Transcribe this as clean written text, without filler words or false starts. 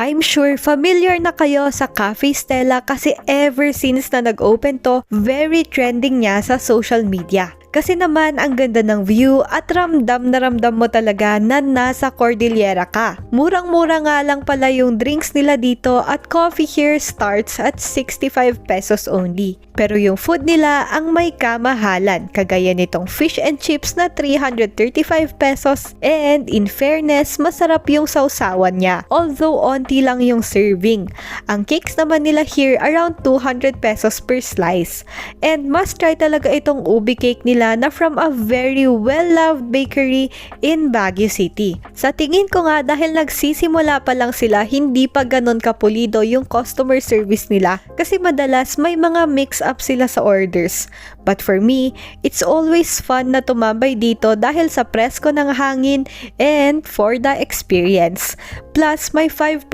I'm sure familiar na kayo sa Cafe Stella kasi ever since na nag-open to, very trending niya sa social media. Kasi naman ang ganda ng view at ramdam na ramdam mo talaga na nasa Cordillera ka. Murang-mura nga lang pala yung drinks nila dito at coffee here starts at 65 pesos only. Pero yung food nila ang may kamahalan, kagaya nitong fish and chips na 335 pesos, and in fairness, masarap yung sausawan niya, although onti lang yung serving. Ang cakes naman nila here around 200 pesos per slice. And must try talaga itong ubi cake nila na from a very well-loved bakery in Baguio City. Sa tingin ko nga dahil nagsisimula pa lang sila, hindi pa ganun kapulido yung customer service nila kasi madalas may mga mix-up sila sa orders. But for me, it's always fun na tumambay dito dahil sa presko ng hangin and for the experience. Plus, may 5%